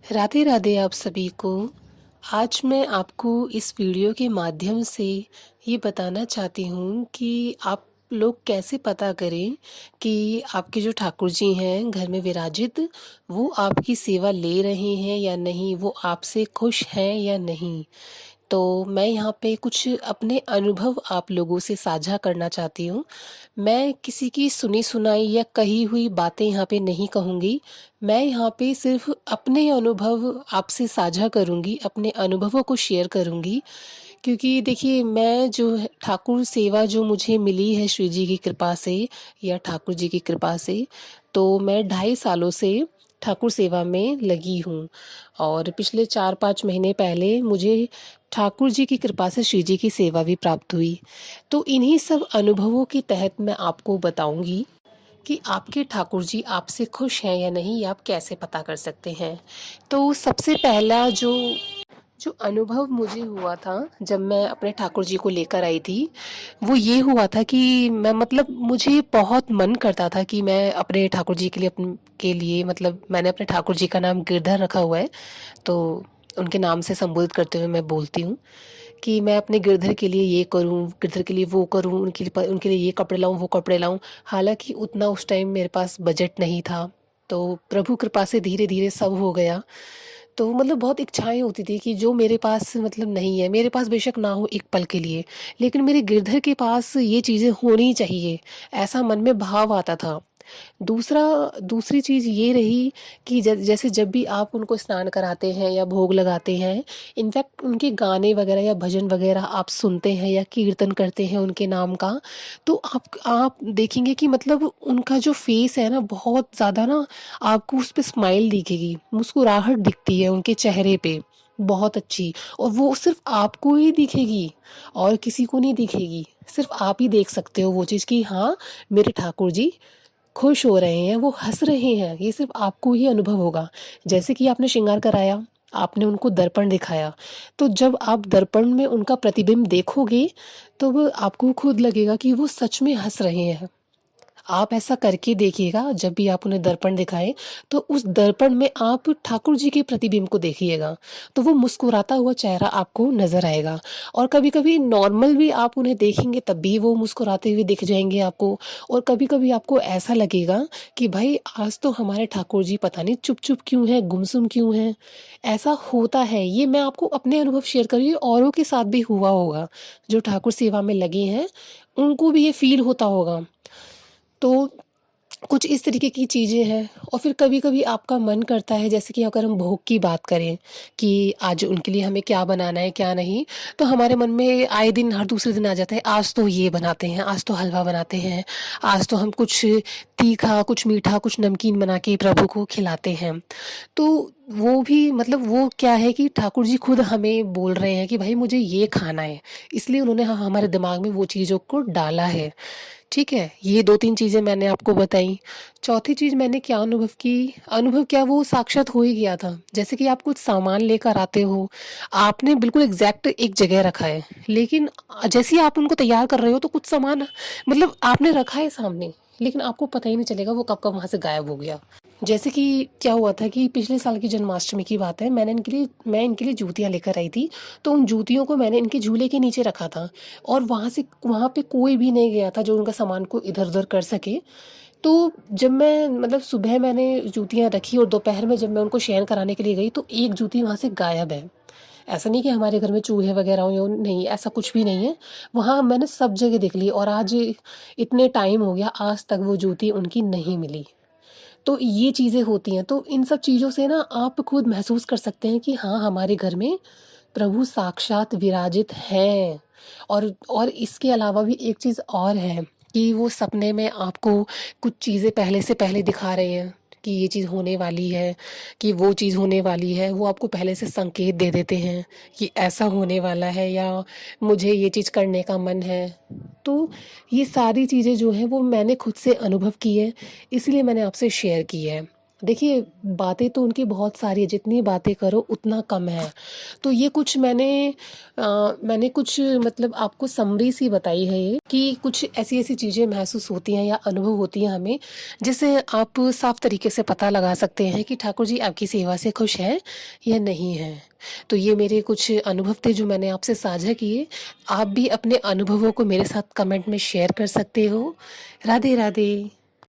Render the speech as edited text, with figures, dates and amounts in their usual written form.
राधे राधे आप सभी को। आज मैं आपको इस वीडियो के माध्यम से ये बताना चाहती हूँ कि आप लोग कैसे पता करें कि आपके जो ठाकुर जी हैं घर में विराजित, वो आपकी सेवा ले रहे हैं या नहीं, वो आपसे खुश हैं या नहीं। तो मैं यहाँ पे कुछ अपने अनुभव आप लोगों से साझा करना चाहती हूँ। मैं किसी की सुनी-सुनाई या कही हुई बातें यहाँ पे नहीं कहूँगी। मैं यहाँ पे सिर्फ़ अपने अनुभव आपसे साझा करूँगी, अपने अनुभवों को शेयर करूँगी। क्योंकि देखिए, मैं जो है ठाकुर सेवा जो मुझे मिली है श्री जी की कृपा से या ठाकुर जी की कृपा से, तो मैं ढाई सालों से ठाकुर सेवा में लगी हूँ। और पिछले 4-5 महीने पहले मुझे ठाकुर जी की कृपा से श्री जी की सेवा भी प्राप्त हुई। तो इन्हीं सब अनुभवों के तहत मैं आपको बताऊँगी कि आपके ठाकुर जी आपसे खुश हैं या नहीं, ये आप कैसे पता कर सकते हैं। तो सबसे पहला जो जो अनुभव मुझे हुआ था जब मैं अपने ठाकुर जी को लेकर आई थी, वो ये हुआ था कि मैं मतलब मुझे बहुत मन करता था कि मैं अपने ठाकुर जी के लिए मतलब मैंने अपने ठाकुर जी का नाम गिरधर रखा हुआ है, तो उनके नाम से संबोधित करते हुए मैं बोलती हूँ कि मैं अपने गिरधर के लिए ये करूँ, गिरधर के लिए वो करूँ, उनके लिए ये कपड़े लाऊँ, वो कपड़े लाऊँ। हालाँकि उतना उस टाइम मेरे पास बजट नहीं था, तो प्रभु कृपा से धीरे-धीरे सब हो गया। तो मतलब बहुत इच्छाएँ होती थी कि जो मेरे पास मतलब नहीं है, मेरे पास बेशक ना हो एक पल के लिए, लेकिन मेरे गिरधर के पास ये चीज़ें होनी चाहिए, ऐसा मन में भाव आता था। दूसरी चीज़ ये रही कि जैसे जब भी आप उनको स्नान कराते हैं या भोग लगाते हैं, इनफैक्ट उनके गाने वगैरह या भजन वगैरह आप सुनते हैं या कीर्तन करते हैं उनके नाम का, तो आप देखेंगे कि मतलब उनका जो फेस है ना, बहुत ज़्यादा ना आपको उस पे स्माइल दिखेगी, मुस्कुराहट दिखती है उनके चेहरे पे, बहुत अच्छी। और वो सिर्फ़ आपको ही दिखेगी और किसी को नहीं दिखेगी। सिर्फ़ आप ही देख सकते हो वो चीज़ कि हाँ, मेरे ठाकुर जी खुश हो रहे हैं, वो हँस रहे हैं, ये सिर्फ़ आपको ही अनुभव होगा। जैसे कि आपने श्रृंगार कराया, आपने उनको दर्पण दिखाया, तो जब आप दर्पण में उनका प्रतिबिंब देखोगे, तो वो आपको खुद लगेगा कि वो सच में हँस रहे हैं। आप ऐसा करके देखिएगा, जब भी आप उन्हें दर्पण दिखाएँ, तो उस दर्पण में आप ठाकुर जी के प्रतिबिंब को देखिएगा, तो वो मुस्कुराता हुआ चेहरा आपको नज़र आएगा। और कभी-कभी नॉर्मल भी आप उन्हें देखेंगे तब भी वो मुस्कुराते हुए दिख जाएँगे आपको। और कभी-कभी आपको ऐसा लगेगा कि भाई आज तो हमारे ठाकुर जी पता नहीं चुप-चुप क्यों हैं, गुमसुम क्यों हैं? ऐसा होता है, ये मैं आपको अपने अनुभव शेयर कर रही हूँ, औरों के साथ भी हुआ होगा। जो ठाकुर सेवा में लगे हैं, उनको भी ये फ़ील होता होगा। तो कुछ इस तरीके की चीज़ें हैं। और फिर कभी-कभी आपका मन करता है, जैसे कि अगर हम भोग की बात करें कि आज उनके लिए हमें क्या बनाना है, क्या नहीं, तो हमारे मन में आए दिन हर दूसरे दिन आ जाता है, आज तो ये बनाते हैं, आज तो हलवा बनाते हैं, आज तो हम कुछ तीखा, कुछ मीठा, कुछ नमकीन बना के प्रभु को खिलाते हैं। तो वो भी मतलब वो क्या है कि ठाकुर जी खुद हमें बोल रहे हैं कि भाई मुझे ये खाना है, इसलिए उन्होंने हमारे दिमाग में वो चीज़ों को डाला है। ठीक है, ये 2-3 चीज़ें मैंने आपको बताई। चौथी चीज़ मैंने क्या अनुभव की, अनुभव क्या वो साक्षात हो ही गया था। जैसे कि आप कुछ सामान लेकर आते हो, आपने बिल्कुल एग्ज़ैक्ट एक जगह रखा है, लेकिन जैसे ही आप उनको तैयार कर रहे हो तो कुछ सामान मतलब आपने रखा है सामने, लेकिन आपको पता ही नहीं चलेगा वो कब-कब वहाँ से गायब हो गया। जैसे कि क्या हुआ था कि पिछले साल की जन्माष्टमी की बात है, मैं इनके लिए जूतियाँ लेकर आई थी, तो उन जूतियों को मैंने इनके झूले के नीचे रखा था और वहाँ पे कोई भी नहीं गया था जो उनका सामान को इधर-उधर कर सके। तो जब मैं मतलब सुबह मैंने जूतियाँ रखी और दोपहर में जब मैं उनको शयन कराने के लिए गई, तो एक जूती वहाँ से गायब है। ऐसा नहीं कि हमारे घर में चूहे वगैरह हों या नहीं, ऐसा कुछ भी नहीं है। वहाँ मैंने सब जगह देख ली और आज इतने टाइम हो गया, आज तक वो जूती उनकी नहीं मिली। तो ये चीज़ें होती हैं, तो इन सब चीज़ों से ना आप खुद महसूस कर सकते हैं कि हाँ, हमारे घर में प्रभु साक्षात विराजित हैं। और इसके अलावा भी एक चीज़ और है कि वो सपने में आपको कुछ चीज़ें पहले से पहले दिखा रहे हैं कि ये चीज़ होने वाली है, कि वो चीज़ होने वाली है। वो आपको पहले से संकेत दे देते हैं कि ऐसा होने वाला है या मुझे ये चीज़ करने का मन है। तो ये सारी चीज़ें जो हैं वो मैंने खुद से अनुभव की है, इसलिए मैंने आपसे शेयर की है। देखिए, बातें तो उनकी बहुत सारी हैं, जितनी बातें करो उतना कम है। तो ये कुछ मैंने कुछ मतलब आपको समरी सी बताई है ये कि कुछ ऐसी-ऐसी चीज़ें महसूस होती हैं या अनुभव होती हैं हमें, जिससे आप साफ तरीके से पता लगा सकते हैं कि ठाकुर जी आपकी सेवा से खुश हैं या नहीं हैं। तो ये मेरे कुछ अनुभव थे जो मैंने आपसे साझा किए। आप भी अपने अनुभवों को मेरे साथ कमेंट में शेयर कर सकते हो। राधे, राधे।